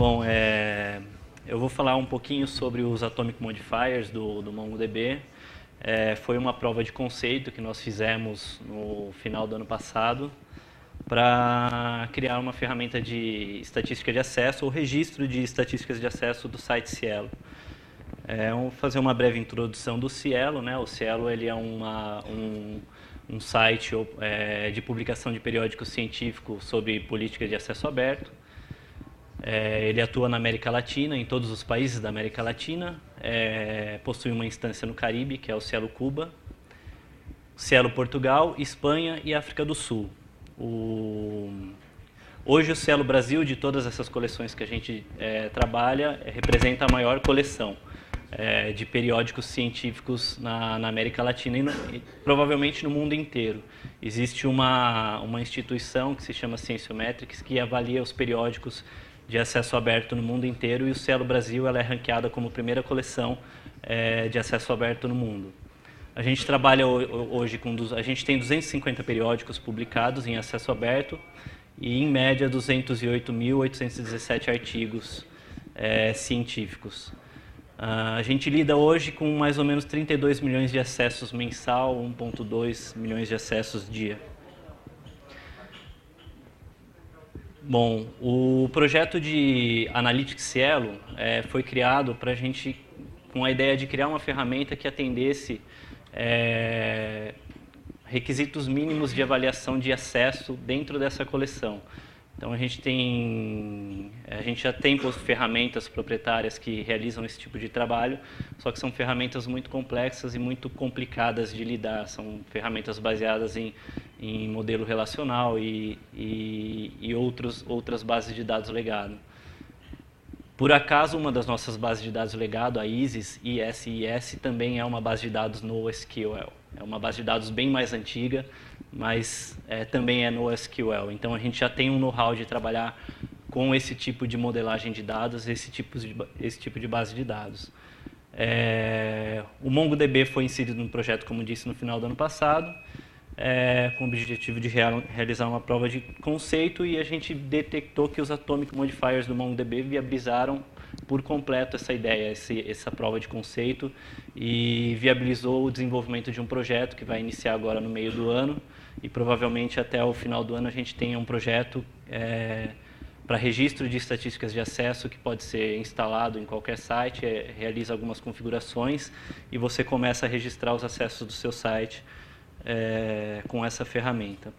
Bom, eu vou falar um pouquinho sobre os Atomic Modifiers do MongoDB. Foi uma prova de conceito que nós fizemos no final do ano passado para criar uma ferramenta de estatística de acesso ou registro de estatísticas de acesso do site Cielo. Vou fazer uma breve introdução do Cielo, né? O Cielo ele é um site de publicação de periódicos científicos sobre políticas de acesso aberto. Ele atua na América Latina, em todos os países da América Latina. Possui uma instância no Caribe, que é o Cielo Cuba, Cielo Portugal, Espanha e África do Sul. Hoje o Cielo Brasil, de todas essas coleções que a gente trabalha, representa a maior coleção de periódicos científicos na América Latina e provavelmente no mundo inteiro. Existe uma instituição que se chama Cienciometrics, que avalia os periódicos de acesso aberto no mundo inteiro, e o Cielo Brasil ela é ranqueada como primeira coleção de acesso aberto no mundo. A gente trabalha hoje a gente tem 250 periódicos publicados em acesso aberto e, em média, 208.817 artigos científicos. A gente lida hoje com mais ou menos 32 milhões de acessos mensal, 1,2 milhões de acessos dia. Bom, o projeto de Analytics Cielo foi criado para a gente, com a ideia de criar uma ferramenta que atendesse requisitos mínimos de avaliação de acesso dentro dessa coleção. Então a gente já tem ferramentas proprietárias que realizam esse tipo de trabalho, só que são ferramentas muito complexas e muito complicadas de lidar. São ferramentas baseadas em modelo relacional e outras bases de dados legado. Por acaso, uma das nossas bases de dados legado, a ISIS, também é uma base de dados NoSQL. É uma base de dados bem mais antiga, mas também é NoSQL. Então a gente já tem um know-how de trabalhar com esse tipo de modelagem de dados, esse tipo de base de dados. O MongoDB foi inserido no projeto, como disse, no final do ano passado, com o objetivo de realizar uma prova de conceito, e a gente detectou que os Atomic Modifiers do MongoDB viabilizaram por completo essa ideia, essa prova de conceito, e viabilizou o desenvolvimento de um projeto que vai iniciar agora no meio do ano, e provavelmente até o final do ano a gente tenha um projeto para registro de estatísticas de acesso que pode ser instalado em qualquer site, realiza algumas configurações e você começa a registrar os acessos do seu site com essa ferramenta.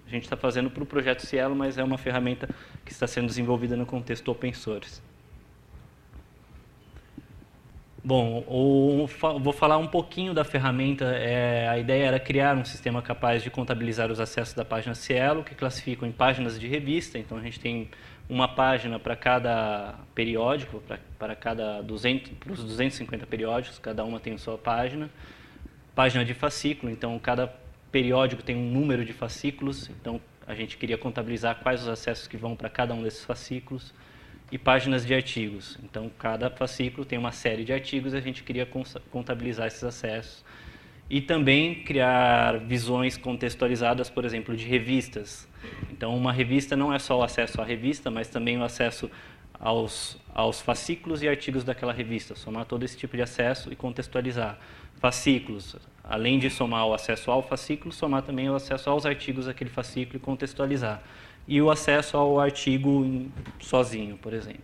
A gente está fazendo para o projeto Cielo, mas é uma ferramenta que está sendo desenvolvida no contexto open source. Bom, vou falar um pouquinho da ferramenta. A ideia era criar um sistema capaz de contabilizar os acessos da página Cielo, que classificam em páginas de revista. Então a gente tem uma página para cada periódico, para os 250 periódicos, cada uma tem a sua página. Página de fascículo, então cada periódico tem um número de fascículos, então a gente queria contabilizar quais os acessos que vão para cada um desses fascículos. E páginas de artigos, então cada fascículo tem uma série de artigos e a gente queria contabilizar esses acessos. E também criar visões contextualizadas, por exemplo, de revistas. Então uma revista não é só o acesso à revista, mas também o acesso aos fascículos e artigos daquela revista, somar todo esse tipo de acesso e contextualizar. Fascículos, além de somar o acesso ao fascículo, somar também o acesso aos artigos daquele fascículo e contextualizar. E o acesso ao artigo sozinho, por exemplo.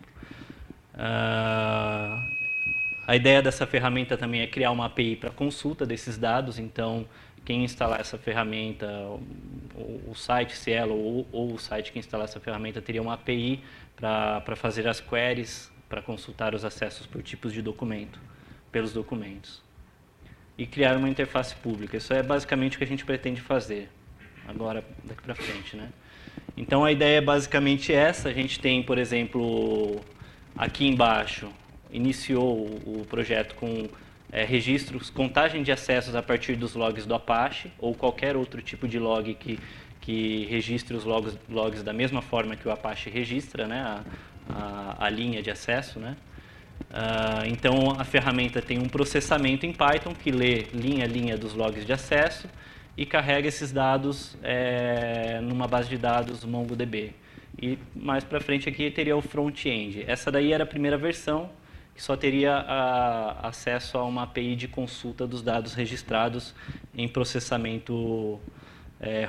A ideia dessa ferramenta também é criar uma API para consulta desses dados, então quem instalar essa ferramenta, o site Cielo ou o site que instalar essa ferramenta teria uma API para fazer as queries, para consultar os acessos por tipos de documento, pelos documentos. E criar uma interface pública. Isso é basicamente o que a gente pretende fazer, agora, daqui para frente, né? Então a ideia é basicamente essa. A gente tem, por exemplo, aqui embaixo, iniciou o projeto com registros, contagem de acessos a partir dos logs do Apache ou qualquer outro tipo de log que registre os logs da mesma forma que o Apache registra, né, a linha de acesso, né? Então a ferramenta tem um processamento em Python que lê linha a linha dos logs de acesso e carrega esses dados numa base de dados MongoDB. e mais para frente aqui teria o front-end. Essa daí era a primeira versão, que só teria acesso a uma API de consulta dos dados registrados em processamento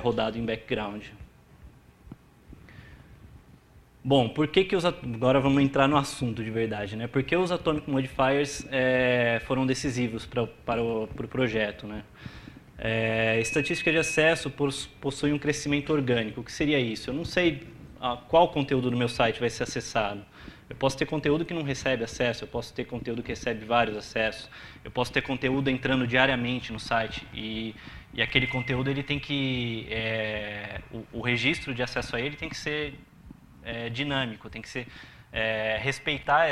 rodado em background. Bom, por que agora vamos entrar no assunto de verdade, né? Por que os Atomic Modifiers foram decisivos para o projeto, né? Estatística de acesso possui um crescimento orgânico. O que seria isso? Eu não sei qual conteúdo do meu site vai ser acessado. Eu posso ter conteúdo que não recebe acesso, eu posso ter conteúdo que recebe vários acessos, eu posso ter conteúdo entrando diariamente no site e aquele conteúdo ele tem que o registro de acesso a ele tem que ser dinâmico, tem que ser respeitar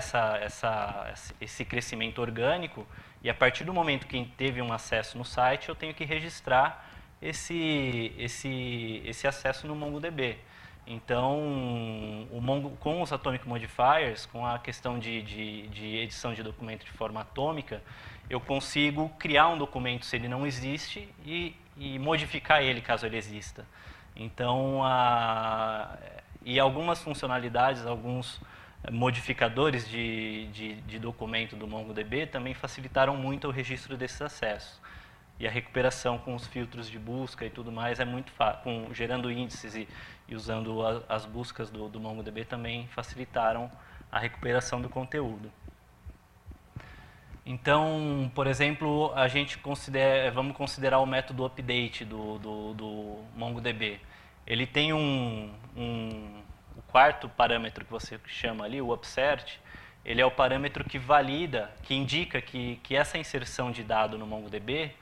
esse crescimento orgânico, e a partir do momento que teve um acesso no site, eu tenho que registrar esse acesso no MongoDB. Então, com os Atomic Modifiers, com a questão de edição de documento de forma atômica, eu consigo criar um documento se ele não existe e modificar ele caso ele exista. Então, e algumas funcionalidades, alguns modificadores de documento do MongoDB também facilitaram muito o registro desses acessos. E a recuperação com os filtros de busca e tudo mais é muito fácil, gerando índices e usando as buscas do MongoDB também facilitaram a recuperação do conteúdo. Então, por exemplo, vamos considerar o método update do MongoDB. Ele tem o quarto parâmetro que você chama ali, o upsert, ele é o parâmetro que valida, que indica que essa inserção de dado no MongoDB,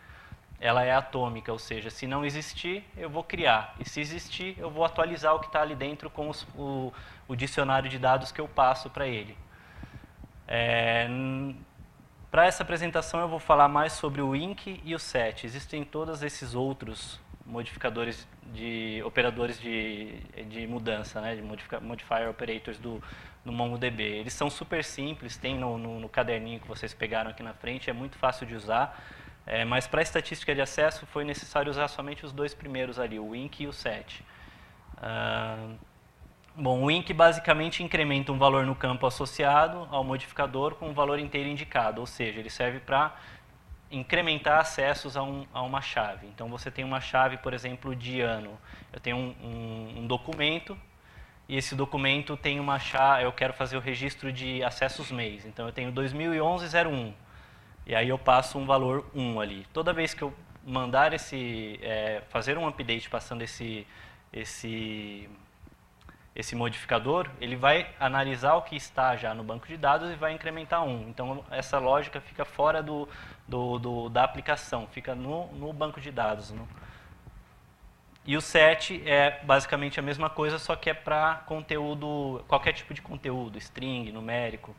ela é atômica, ou seja, se não existir, eu vou criar. E se existir, eu vou atualizar o que está ali dentro com o dicionário de dados que eu passo para ele. Para essa apresentação, eu vou falar mais sobre o INC e o SET. Existem todos esses outros modificadores operadores de mudança, né, de modifier operators no MongoDB. Eles são super simples, tem no caderninho que vocês pegaram aqui na frente, é muito fácil de usar, mas para a estatística de acesso foi necessário usar somente os dois primeiros ali, o INC e o SET. Bom, o INC basicamente incrementa um valor no campo associado ao modificador com um valor inteiro indicado, ou seja, ele serve para incrementar acessos a uma chave. Então, você tem uma chave, por exemplo, de ano. Eu tenho um documento, e esse documento tem uma chave, eu quero fazer o registro de acessos mês. Então, eu tenho 2011-01, e aí eu passo um valor 1 ali. Toda vez que eu mandar fazer um update passando esse modificador, ele vai analisar o que está já no banco de dados e vai incrementar 1. Então, essa lógica fica fora da aplicação, fica no banco de dados. E o SET é basicamente a mesma coisa, só que é para conteúdo, qualquer tipo de conteúdo, string, numérico.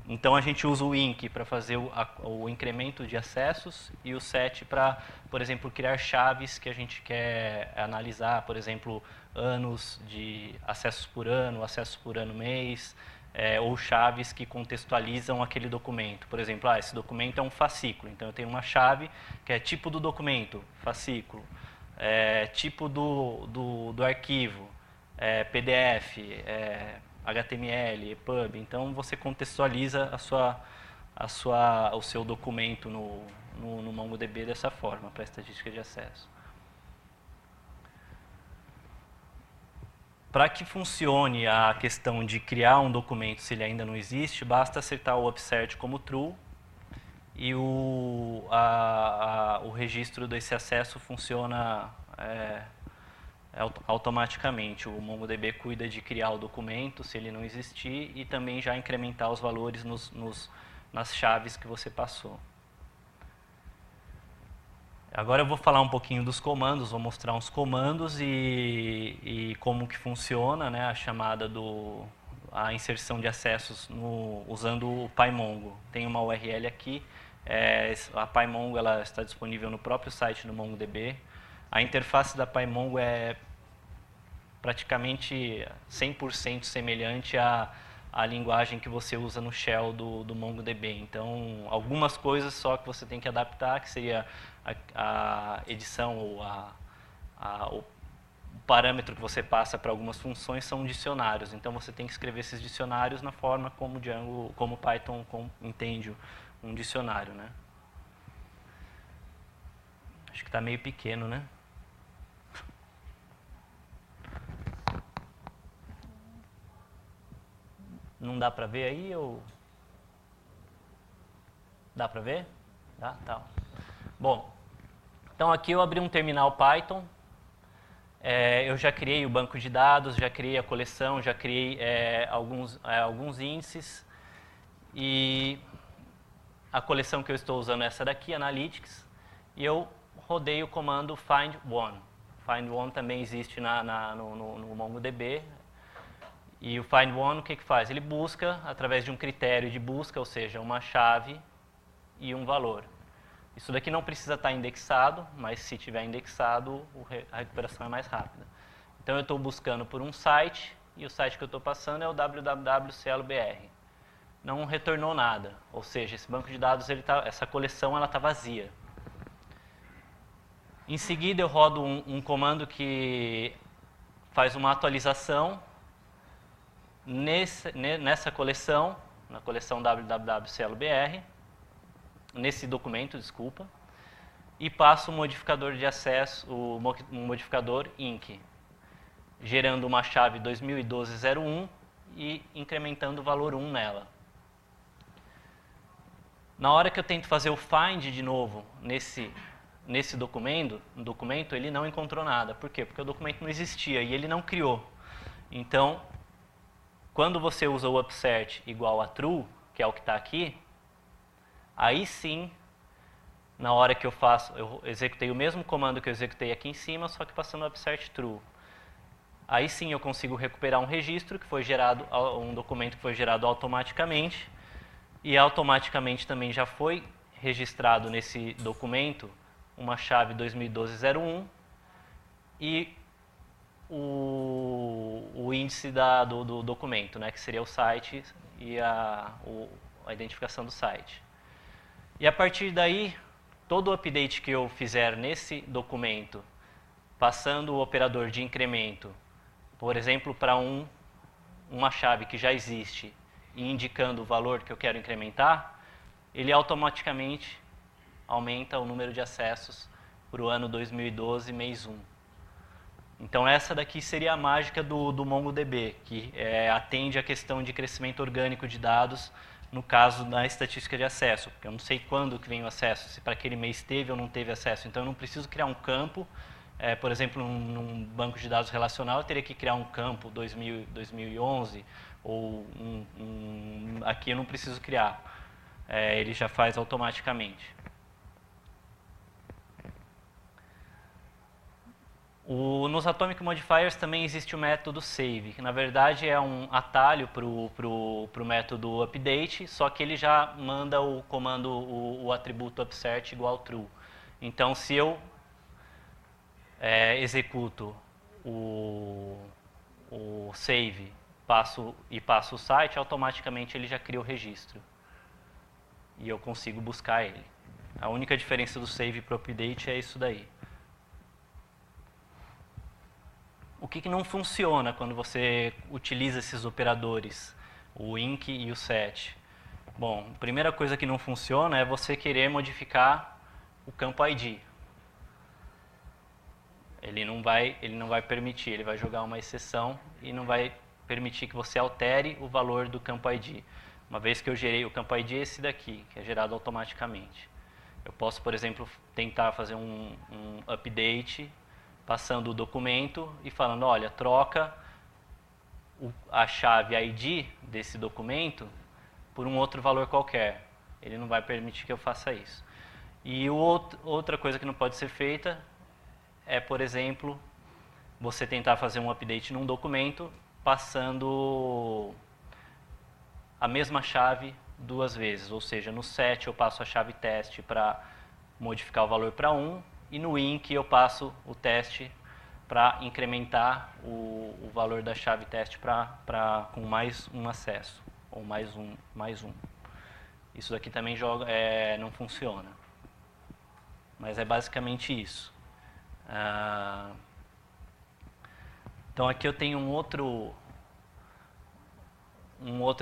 Então, a gente usa o INC para fazer o incremento de acessos e o SET para, por exemplo, criar chaves que a gente quer analisar, por exemplo, anos de acessos por ano mês, ou chaves que contextualizam aquele documento. Por exemplo, esse documento é um fascículo, então eu tenho uma chave que é tipo do documento, fascículo, tipo do arquivo, PDF, HTML, EPUB. Então você contextualiza o seu documento no MongoDB dessa forma, para a estatística de acesso. Para que funcione a questão de criar um documento se ele ainda não existe, basta acertar o upsert como true e o registro desse acesso funciona automaticamente. O MongoDB cuida de criar o documento se ele não existir e também já incrementar os valores nas chaves que você passou. Agora eu vou falar um pouquinho dos comandos, vou mostrar uns comandos e como que funciona, né, a inserção de acessos usando o PyMongo. Tem uma URL aqui, a PyMongo ela está disponível no próprio site do MongoDB. A interface da PyMongo é praticamente 100% semelhante à linguagem que você usa no shell do MongoDB. Então, algumas coisas só que você tem que adaptar, que seria a edição ou parâmetro que você passa para algumas funções são dicionários. Então você tem que escrever esses dicionários na forma como Django, como Python entende um dicionário, né? Acho que está meio pequeno, né? Não dá para ver aí ou dá para ver? Dá, tá. Bom, então aqui eu abri um terminal Python. Eu já criei o banco de dados, já criei a coleção, já criei alguns índices. E a coleção que eu estou usando é essa daqui, Analytics. E eu rodei o comando find one. Find one também existe no MongoDB. E o find one, o que faz? Ele busca através de um critério de busca, ou seja, uma chave e um valor. Isso daqui não precisa estar indexado, mas se tiver indexado, a recuperação é mais rápida. Então eu estou buscando por um site, e o site que eu estou passando é o www.clbr. Não retornou nada, ou seja, esse banco de dados, essa coleção está vazia. Em seguida eu rodo um comando que faz uma atualização nessa coleção, na coleção www.clbr, nesse documento, desculpa, e passo o modificador de acesso, o modificador inc, gerando uma chave 2012.01 e incrementando o valor 1 nela. Na hora que eu tento fazer o find de novo nesse documento, ele não encontrou nada. Por quê? Porque o documento não existia e ele não criou. Então, quando você usa o upsert igual a true, que é o que está aqui, aí sim, na hora que eu executei o mesmo comando que eu executei aqui em cima, só que passando o upsert true. Aí sim eu consigo recuperar um registro que foi gerado, um documento que foi gerado automaticamente, e automaticamente também já foi registrado nesse documento uma chave 2012.01 e o índice do documento, né, que seria o site e a identificação do site. E a partir daí, todo o update que eu fizer nesse documento, passando o operador de incremento, por exemplo, para uma chave que já existe e indicando o valor que eu quero incrementar, ele automaticamente aumenta o número de acessos para o ano 2012, mês 1. Então essa daqui seria a mágica do MongoDB, que atende à questão de crescimento orgânico de dados, no caso da estatística de acesso, porque eu não sei quando que vem o acesso, se para aquele mês teve ou não teve acesso. Então eu não preciso criar um campo, por exemplo, num banco de dados relacional, eu teria que criar um campo 2011, ou aqui eu não preciso criar, ele já faz automaticamente. Nos Atomic Modifiers também existe o método save, que na verdade é um atalho para o método update, só que ele já manda o comando, o atributo upsert igual true. Então se eu executo o save passo o site, automaticamente ele já cria o registro. E eu consigo buscar ele. A única diferença do save para o update é isso daí. O que não funciona quando você utiliza esses operadores, o inc e o set? Bom, a primeira coisa que não funciona é você querer modificar o campo ID. Ele não vai permitir, ele vai jogar uma exceção e não vai permitir que você altere o valor do campo ID. Uma vez que eu gerei o campo ID, é esse daqui, que é gerado automaticamente. Eu posso, por exemplo, tentar fazer um update passando o documento e falando, olha, troca a chave ID desse documento por um outro valor qualquer. Ele não vai permitir que eu faça isso. E outra coisa que não pode ser feita é, por exemplo, você tentar fazer um update num documento passando a mesma chave duas vezes. Ou seja, no set eu passo a chave teste para modificar o valor para 1, e no inc eu passo o teste para incrementar o valor da chave teste com mais um acesso, ou mais um. Isso daqui também não funciona. Mas é basicamente isso. Então aqui eu tenho um outro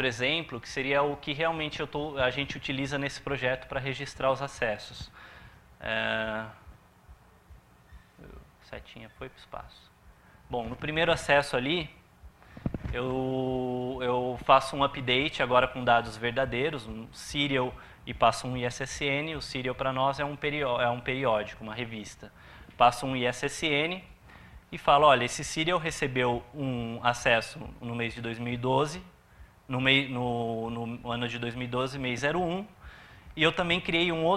exemplo, que seria o que realmente a gente utiliza nesse projeto para registrar os acessos. Setinha foi para o espaço. Bom, no primeiro acesso ali, eu faço um update agora com dados verdadeiros, um serial, e passo um ISSN. O serial para nós é um periódico, uma revista. Passo um ISSN e falo, olha, esse serial recebeu um acesso no mês de 2012, no ano de 2012, mês 01, e eu também criei uma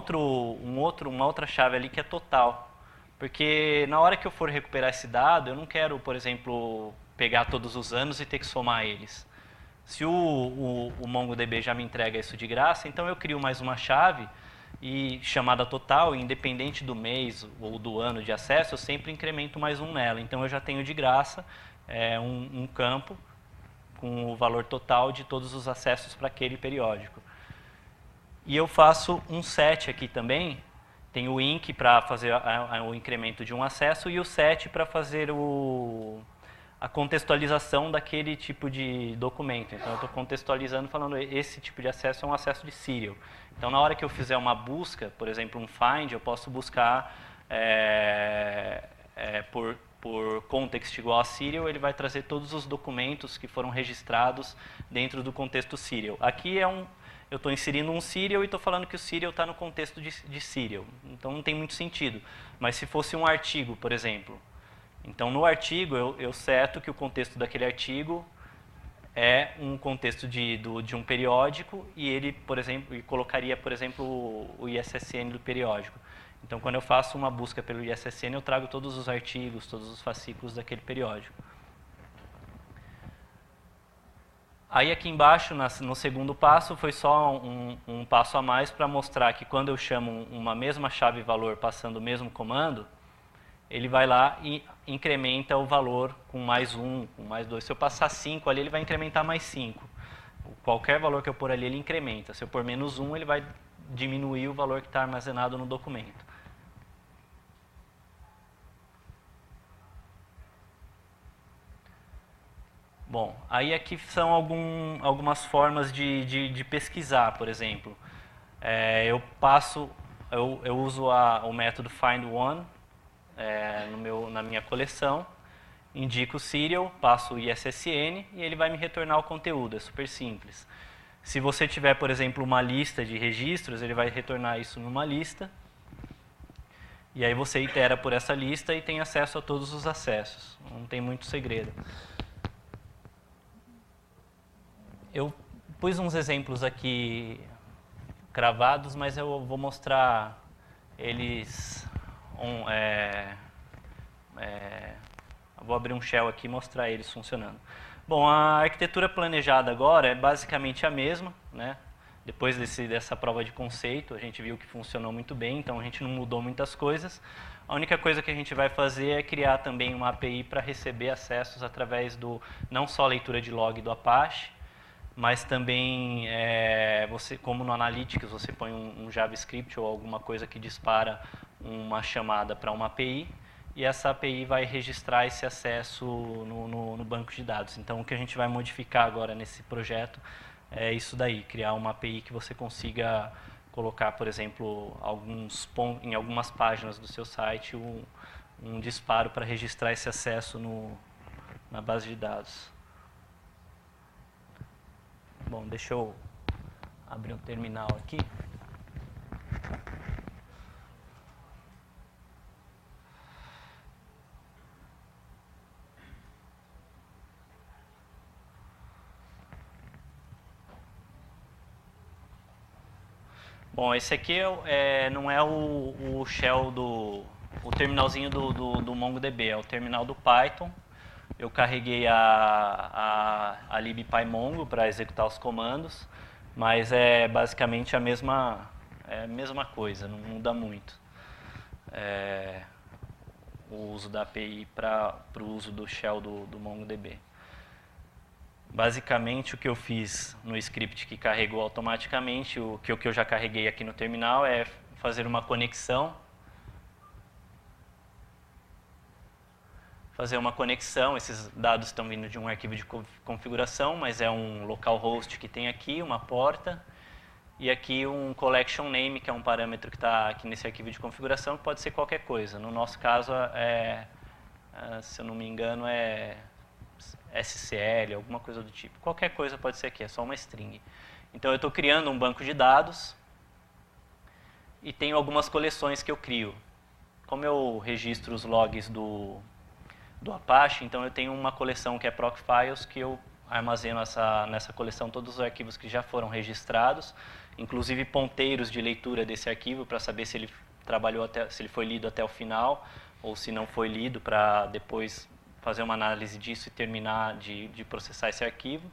outra chave ali que é total. Porque na hora que eu for recuperar esse dado, eu não quero, por exemplo, pegar todos os anos e ter que somar eles. Se o MongoDB já me entrega isso de graça, então eu crio mais uma chave e chamada total, independente do mês ou do ano de acesso, eu sempre incremento mais um nela. Então eu já tenho de graça um campo com o valor total de todos os acessos para aquele periódico. E eu faço um set aqui também. Tem o inc para fazer o incremento de um acesso e o set para fazer a contextualização daquele tipo de documento. Então, eu estou contextualizando, falando esse tipo de acesso é um acesso de serial. Então, na hora que eu fizer uma busca, por exemplo, um find, eu posso buscar por context igual a serial, ele vai trazer todos os documentos que foram registrados dentro do contexto serial. Aqui eu estou inserindo um serial e estou falando que o serial está no contexto de serial. Então, não tem muito sentido. Mas se fosse um artigo, por exemplo, então no artigo eu seto que o contexto daquele artigo é um contexto de um periódico e ele, por exemplo, colocaria, por exemplo, o ISSN do periódico. Então, quando eu faço uma busca pelo ISSN, eu trago todos os artigos, todos os fascículos daquele periódico. Aí aqui embaixo, no segundo passo, foi só um passo a mais para mostrar que quando eu chamo uma mesma chave valor passando o mesmo comando, ele vai lá e incrementa o valor com mais 1, com mais 2. Se eu passar 5 ali, ele vai incrementar mais 5. Qualquer valor que eu pôr ali, ele incrementa. Se eu pôr menos 1, ele vai diminuir o valor que está armazenado no documento. Bom, aí aqui são algumas formas de pesquisar, por exemplo. Eu uso o método find_one na minha coleção, indico o serial, passo o ISSN e ele vai me retornar o conteúdo, é super simples. Se você tiver, por exemplo, uma lista de registros, ele vai retornar isso numa lista, e aí você itera por essa lista e tem acesso a todos os acessos, não tem muito segredo. Eu pus uns exemplos aqui cravados, mas eu vou mostrar eles. Vou abrir um shell aqui e mostrar eles funcionando. Bom, a arquitetura planejada agora é basicamente a mesma, né? Depois dessa prova de conceito, a gente viu que funcionou muito bem, então a gente não mudou muitas coisas. A única coisa que a gente vai fazer é criar também uma API para receber acessos através não só a leitura de log do Apache, mas também, como no Analytics, você põe um JavaScript ou alguma coisa que dispara uma chamada para uma API, e essa API vai registrar esse acesso no banco de dados. Então, o que a gente vai modificar agora nesse projeto é isso daí, criar uma API que você consiga colocar, por exemplo, em algumas páginas do seu site, um disparo para registrar esse acesso na base de dados. Bom, deixa eu abrir um terminal aqui. Bom, esse aqui não é o shell o terminalzinho do MongoDB, é o terminal do Python. Eu carreguei a libpymongo para executar os comandos, mas é basicamente a mesma coisa, não muda muito. O uso da API para o uso do shell do MongoDB. Basicamente, o que eu fiz no script que carregou automaticamente, o que eu já carreguei aqui no terminal é fazer uma conexão fazer uma conexão. Esses dados estão vindo de um arquivo de configuração, mas é um localhost que tem aqui, uma porta, e aqui um collection name, que é um parâmetro que está aqui nesse arquivo de configuração, que pode ser qualquer coisa. No nosso caso, se eu não me engano, é SCL, alguma coisa do tipo. Qualquer coisa pode ser aqui, é só uma string. Então eu estou criando um banco de dados e tenho algumas coleções que eu crio. Como eu registro os logs do Apache, então eu tenho uma coleção que é Procfiles, que eu armazeno nessa coleção todos os arquivos que já foram registrados, inclusive ponteiros de leitura desse arquivo para saber se ele se ele foi lido até o final ou se não foi lido, para depois fazer uma análise disso e terminar de processar esse arquivo.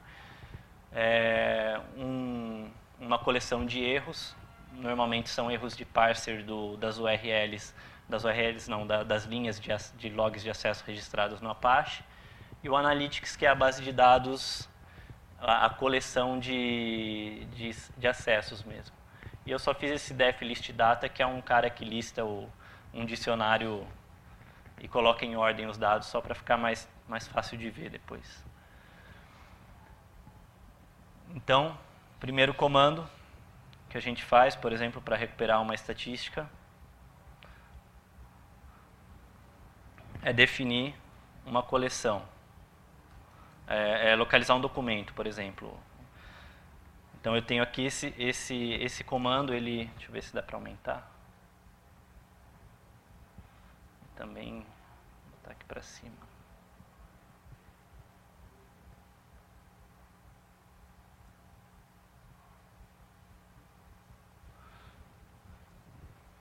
Uma coleção de erros, normalmente são erros de parser das URLs, das linhas de logs de acesso registrados no Apache, e o Analytics, que é a base de dados, a coleção de acessos mesmo. E eu só fiz esse def list data, que é um cara que lista um dicionário e coloca em ordem os dados, só para ficar mais fácil de ver depois. Então, primeiro comando que a gente faz, por exemplo, para recuperar uma estatística, é definir uma coleção. Localizar um documento, por exemplo. Então eu tenho aqui esse comando, deixa eu ver se dá para aumentar. Também botar aqui para cima.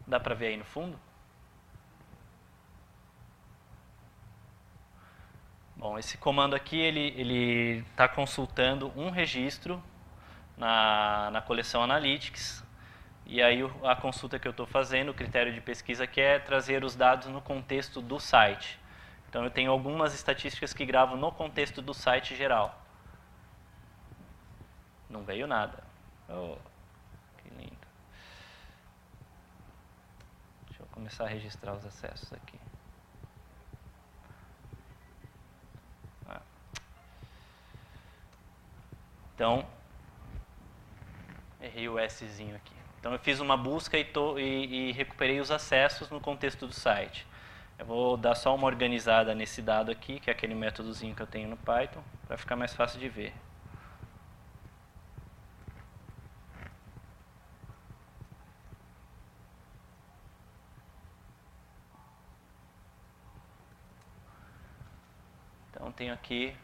Dá para ver aí no fundo? Bom, esse comando aqui, ele está consultando um registro na coleção Analytics, e aí a consulta que eu estou fazendo, o critério de pesquisa aqui é trazer os dados no contexto do site. Então eu tenho algumas estatísticas que gravo no contexto do site geral. Não veio nada. Oh, que lindo. Deixa eu começar a registrar os acessos aqui. Então, errei o Szinho aqui. Então eu fiz uma busca e recuperei os acessos no contexto do site. Eu vou dar só uma organizada nesse dado aqui, que é aquele métodozinho que eu tenho no Python, para ficar mais fácil de ver. Então tenho aqui,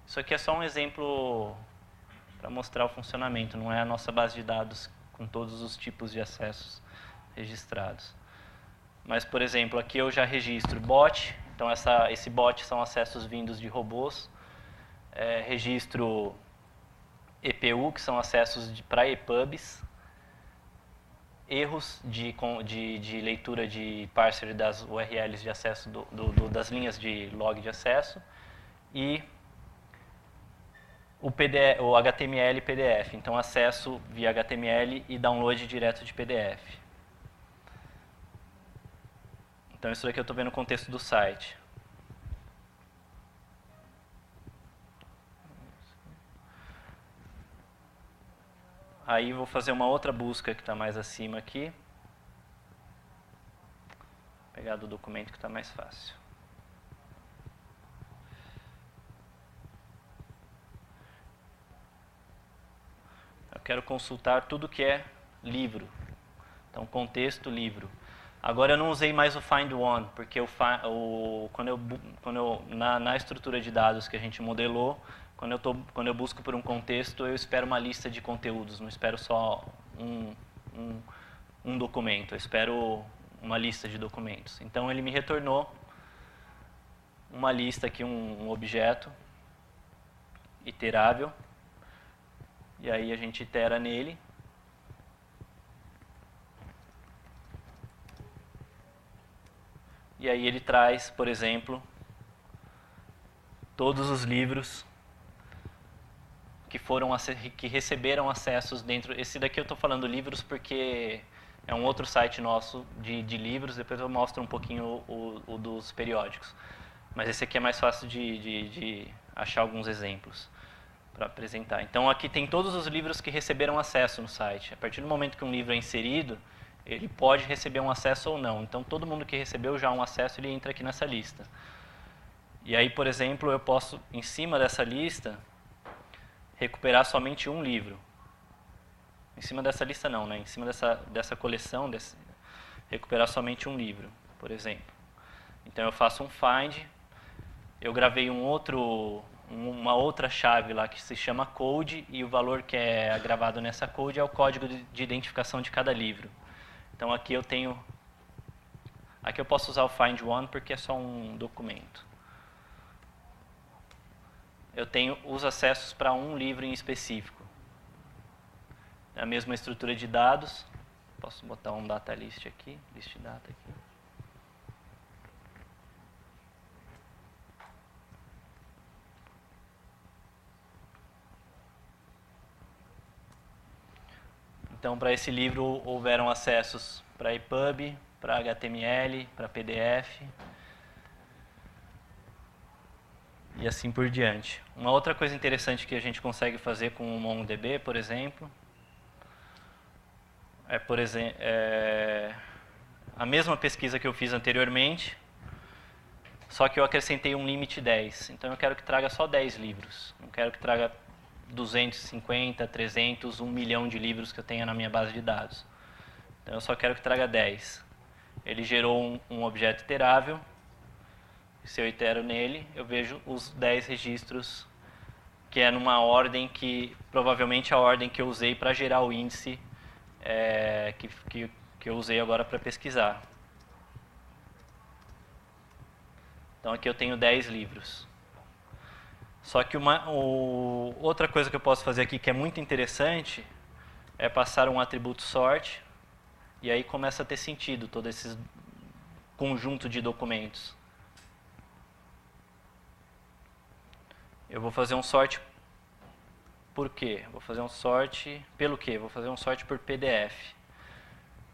isso aqui é só um exemplo para mostrar o funcionamento, não é a nossa base de dados com todos os tipos de acessos registrados. Mas, por exemplo, aqui eu já registro bot, então esse bot são acessos vindos de robôs. Registro EPU, que são acessos para EPUBs. Erros de leitura de parser das URLs de acesso, das linhas de log de acesso. E o HTML e PDF, então acesso via HTML e download direto de PDF. Então isso daqui eu estou vendo no contexto do site. Aí vou fazer uma outra busca que está mais acima aqui. Vou pegar do documento que está mais fácil. Eu quero consultar tudo que é livro. Então, contexto, livro. Agora eu não usei mais o find one, porque na estrutura de dados que a gente modelou, quando eu busco por um contexto, eu espero uma lista de conteúdos, não espero só um documento, eu espero uma lista de documentos. Então ele me retornou uma lista aqui, um objeto iterável. E aí a gente itera nele. E aí ele traz, por exemplo, todos os livros que receberam acessos dentro. Esse daqui eu estou falando livros porque é um outro site nosso de livros, depois eu mostro um pouquinho o dos periódicos. Mas esse aqui é mais fácil de achar alguns exemplos para apresentar. Então aqui tem todos os livros que receberam acesso no site. A partir do momento que um livro é inserido, ele pode receber um acesso ou não. Então todo mundo que recebeu já um acesso, ele entra aqui nessa lista. E aí, por exemplo, eu posso, em cima dessa lista, recuperar somente um livro. Em cima dessa lista não, né? Em cima dessa coleção, recuperar somente um livro, por exemplo. Então eu faço um find, eu gravei uma outra chave lá que se chama code, e o valor que é gravado nessa code é o código de identificação de cada livro. Então aqui eu posso usar o find one porque é só um documento. Eu tenho os acessos para um livro em específico. É a mesma estrutura de dados. Posso botar um data list aqui, list data aqui. Então, para esse livro houveram acessos para EPUB, para HTML, para PDF e assim por diante. Uma outra coisa interessante que a gente consegue fazer com o MongoDB, por exemplo, é a mesma pesquisa que eu fiz anteriormente, só que eu acrescentei um limite 10. Então eu quero que traga só 10 livros. Não quero que traga 250, 300, 1 milhão de livros que eu tenha na minha base de dados. Então eu só quero que traga 10. Ele gerou um objeto iterável. Se eu itero nele, eu vejo os 10 registros, que é numa ordem que, provavelmente a ordem que eu usei para gerar o índice que eu usei agora para pesquisar. Então aqui eu tenho 10 livros. Só que outra coisa que eu posso fazer aqui que é muito interessante é passar um atributo sort, e aí começa a ter sentido todo esse conjunto de documentos. Eu vou fazer um sort por quê? Vou fazer um sort pelo quê? Vou fazer um sort por PDF.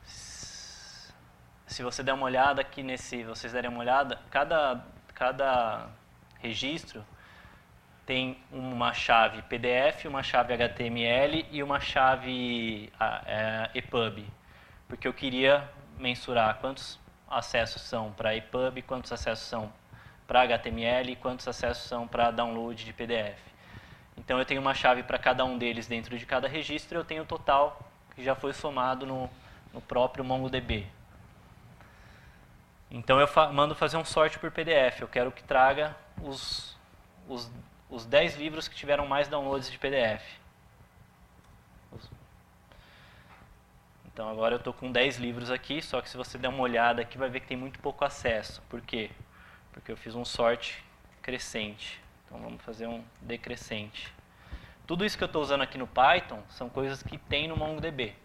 Se você der uma olhada aqui vocês derem uma olhada, cada registro tem uma chave PDF, uma chave HTML e uma chave EPUB, porque eu queria mensurar quantos acessos são para EPUB, quantos acessos são para HTML e quantos acessos são para download de PDF. Então eu tenho uma chave para cada um deles dentro de cada registro, e eu tenho o total que já foi somado no próprio MongoDB. Então eu mando fazer um sort por PDF, eu quero que traga os 10 livros que tiveram mais downloads de PDF. Então agora eu estou com 10 livros aqui, só que se você der uma olhada aqui vai ver que tem muito pouco acesso. Por quê? Porque eu fiz um sort crescente. Então vamos fazer um decrescente. Tudo isso que eu estou usando aqui no Python são coisas que tem no MongoDB.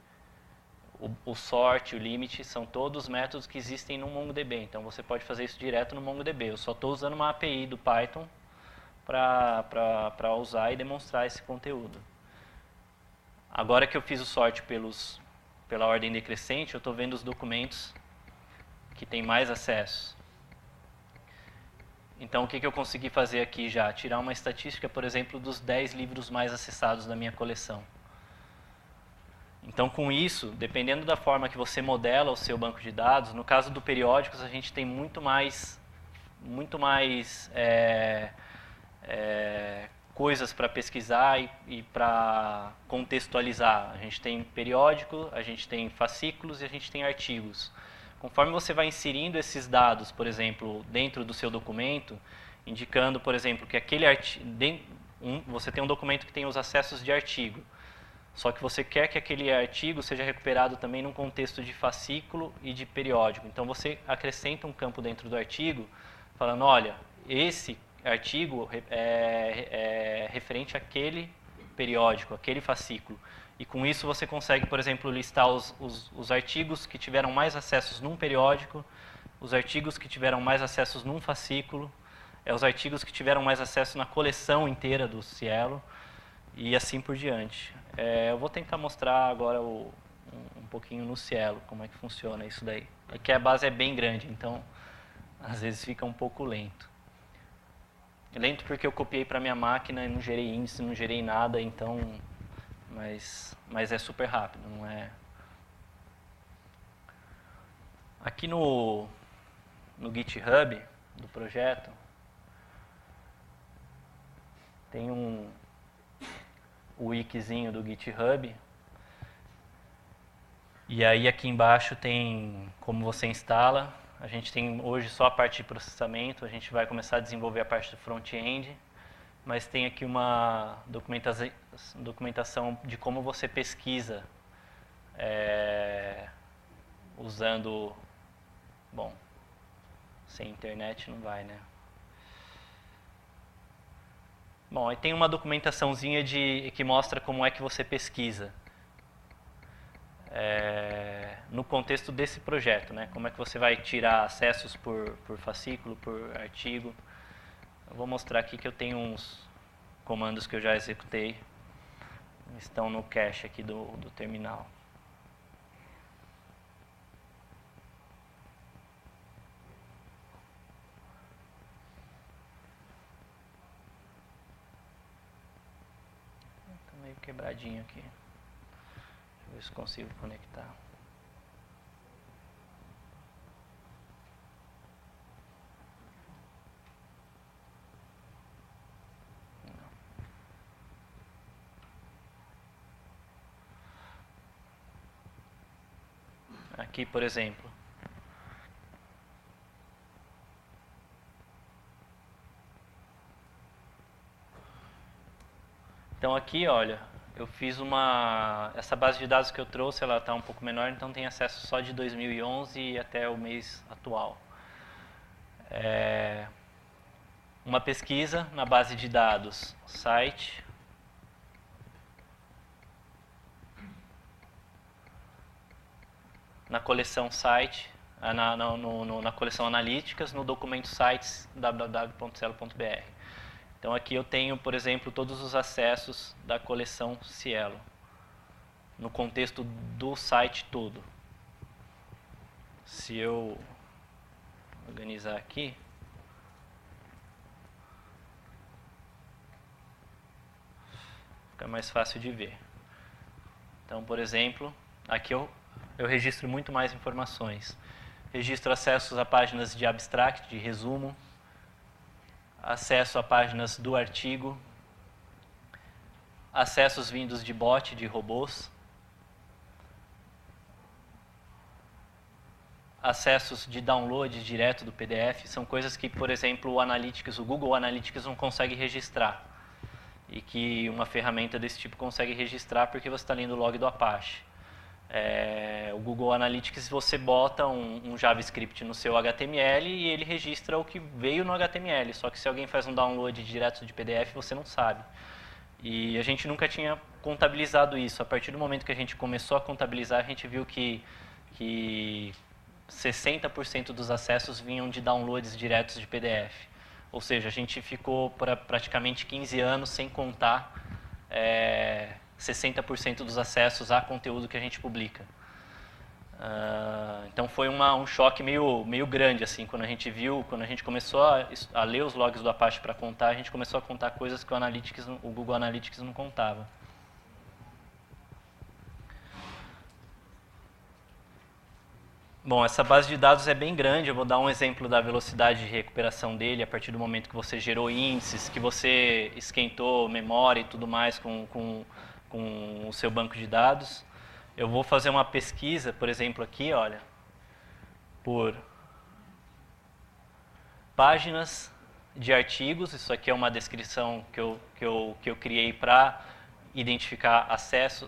O sort, o limit, são todos métodos que existem no MongoDB. Então você pode fazer isso direto no MongoDB. Eu só estou usando uma API do Python para usar e demonstrar esse conteúdo. Agora que eu fiz o sort pela ordem decrescente, eu estou vendo os documentos que têm mais acesso. Então o que eu consegui fazer aqui já? Tirar uma estatística, por exemplo, dos 10 livros mais acessados da minha coleção. Então com isso, dependendo da forma que você modela o seu banco de dados, no caso do periódicos a gente tem muito mais coisas para pesquisar e para contextualizar. A gente tem periódico, a gente tem fascículos e a gente tem artigos. Conforme você vai inserindo esses dados, por exemplo, dentro do seu documento, indicando, por exemplo, que aquele você tem um documento que tem os acessos de artigo, só que você quer que aquele artigo seja recuperado também num contexto de fascículo e de periódico. Então você acrescenta um campo dentro do artigo, falando, olha, esse artigo é referente àquele periódico, àquele fascículo. E com isso você consegue, por exemplo, listar os artigos que tiveram mais acessos num periódico, os artigos que tiveram mais acessos num fascículo, os artigos que tiveram mais acesso na coleção inteira do Cielo, e assim por diante. Eu vou tentar mostrar agora um pouquinho no Cielo, como é que funciona isso daí. É que a base é bem grande, então às vezes fica um pouco lento. Lento porque eu copiei para minha máquina e não gerei índice, não gerei nada, então... Mas é super rápido, não é... Aqui no GitHub do projeto, tem o wikizinho do GitHub. E aí aqui embaixo tem como você instala. A gente tem hoje só a parte de processamento, a gente vai começar a desenvolver a parte do front-end, mas tem aqui uma documentação de como você pesquisa usando... Bom, sem internet não vai, né? Bom, aí tem uma documentaçãozinha que mostra como é que você pesquisa. No contexto desse projeto, né? Como é que você vai tirar acessos por fascículo, por artigo. Eu vou mostrar aqui que eu tenho uns comandos que eu já executei. Estão no cache aqui do terminal. Está meio quebradinho aqui. Deixa eu ver se consigo conectar. Aqui, por exemplo. Então aqui, olha, eu fiz essa base de dados que eu trouxe, ela está um pouco menor, então tem acesso só de 2011 até o mês atual. Uma pesquisa na base de dados site. Na coleção site, na coleção analíticas, no documento sites www.cielo.br. Então aqui eu tenho, por exemplo, todos os acessos da coleção Cielo, no contexto do site todo. Se eu organizar aqui, fica mais fácil de ver. Então, por exemplo, aqui eu registro muito mais informações. Registro acessos a páginas de abstract, de resumo, acesso a páginas do artigo, acessos vindos de bot, de robôs, acessos de download direto do PDF, são coisas que, por exemplo, o Google Analytics não consegue registrar, e que uma ferramenta desse tipo consegue registrar porque você está lendo o log do Apache. O Google Analytics, você bota um JavaScript no seu HTML e ele registra o que veio no HTML, só que se alguém faz um download direto de PDF, você não sabe. E a gente nunca tinha contabilizado isso. A partir do momento que a gente começou a contabilizar, a gente viu que 60% dos acessos vinham de downloads diretos de PDF. Ou seja, a gente ficou praticamente 15 anos sem contar 60% dos acessos a conteúdo que a gente publica. Então foi um choque meio grande, assim, quando a gente começou a ler os logs do Apache para contar, a gente começou a contar coisas que o Google Analytics não contava. Bom, essa base de dados é bem grande, eu vou dar um exemplo da velocidade de recuperação dele a partir do momento que você gerou índices, que você esquentou memória e tudo mais com o seu banco de dados. Eu vou fazer uma pesquisa, por exemplo, aqui, olha, por páginas de artigos. Isso aqui é uma descrição que eu criei para identificar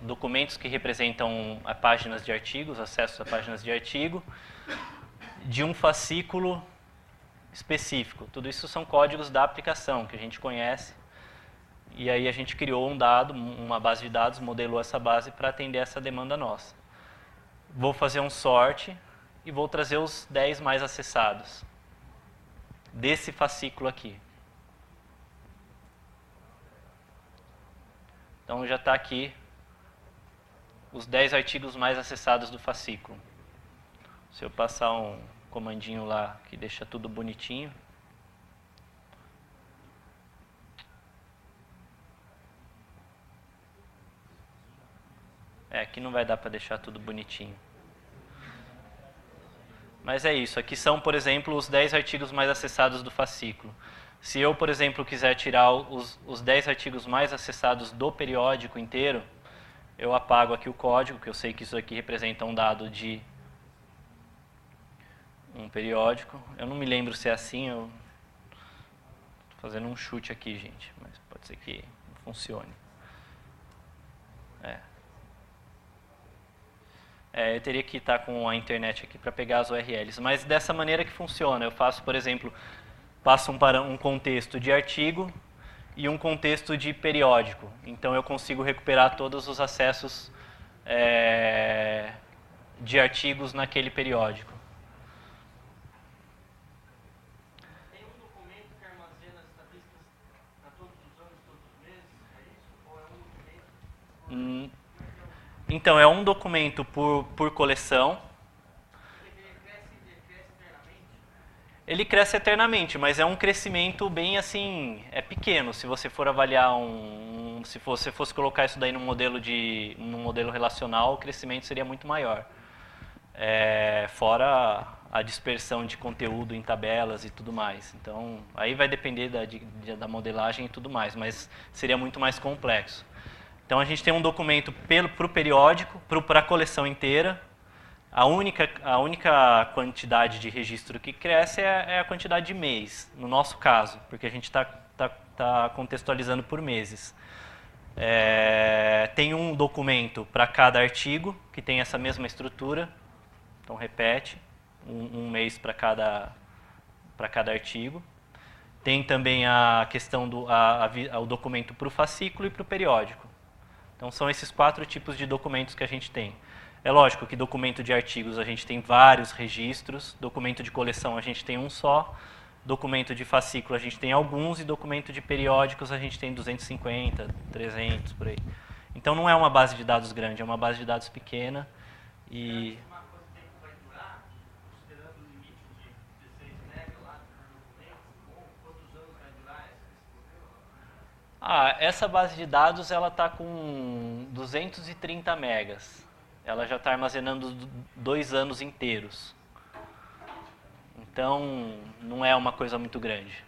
documentos que representam páginas de artigos, acessos a páginas de artigo, de um fascículo específico. Tudo isso são códigos da aplicação que a gente conhece. E aí a gente criou uma base de dados, modelou essa base para atender essa demanda nossa. Vou fazer um sort e vou trazer os 10 mais acessados desse fascículo aqui. Então já está aqui os 10 artigos mais acessados do fascículo. Se eu passar um comandinho lá que deixa tudo bonitinho, aqui não vai dar para deixar tudo bonitinho. Mas é isso. Aqui são, por exemplo, os 10 artigos mais acessados do fascículo. Se eu, por exemplo, quiser tirar os 10 artigos mais acessados do periódico inteiro, eu apago aqui o código, que eu sei que isso aqui representa um dado de um periódico. Eu não me lembro se é assim, eu estou fazendo um chute aqui, gente, mas pode ser que não funcione. Eu teria que estar com a internet aqui para pegar as URLs, mas dessa maneira que funciona. Eu faço, por exemplo, passo um contexto de artigo e um contexto de periódico. Então eu consigo recuperar todos os acessos de artigos naquele periódico. Tem um documento que armazena as estatísticas para todos os anos, todos os meses? É isso? Ou é um documento? Então, é um documento por coleção. Ele cresce eternamente? Ele cresce eternamente, mas é um crescimento bem assim, é pequeno. Se você for avaliar se você fosse colocar isso daí num modelo relacional, o crescimento seria muito maior. Fora a dispersão de conteúdo em tabelas e tudo mais. Então, aí vai depender da modelagem e tudo mais, mas seria muito mais complexo. Então, a gente tem um documento para o periódico, para a coleção inteira. A única quantidade de registro que cresce é a quantidade de mês, no nosso caso, porque a gente está contextualizando por meses. Tem um documento para cada artigo, que tem essa mesma estrutura. Então, repete, um mês para cada artigo. Tem também a questão o documento para o fascículo e para o periódico. Então, são esses 4 tipos de documentos que a gente tem. É lógico que documento de artigos a gente tem vários registros, documento de coleção a gente tem um só, documento de fascículo a gente tem alguns e documento de periódicos a gente tem 250, 300, por aí. Então, não é uma base de dados grande, é uma base de dados pequena. E Quanto tempo vai durar, considerando o limite de 16 MB lá por documento? Quantos anos vai durar esse modelo? Essa base de dados ela está com 230 megas. Ela já está armazenando 2 anos inteiros. Então, não é uma coisa muito grande.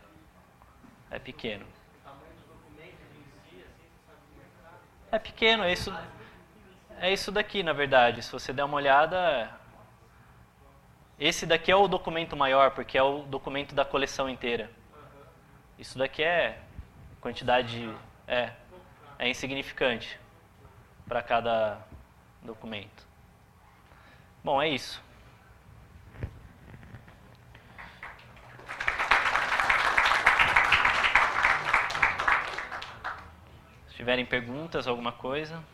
É pequeno. O tamanho dos documentos em si, assim, você sabe como é que tá? É pequeno, é isso daqui, na verdade. Se você der uma olhada, esse daqui é o documento maior, porque é o documento da coleção inteira. Isso daqui é quantidade, é insignificante para cada documento. Bom, é isso. Se tiverem perguntas, alguma coisa.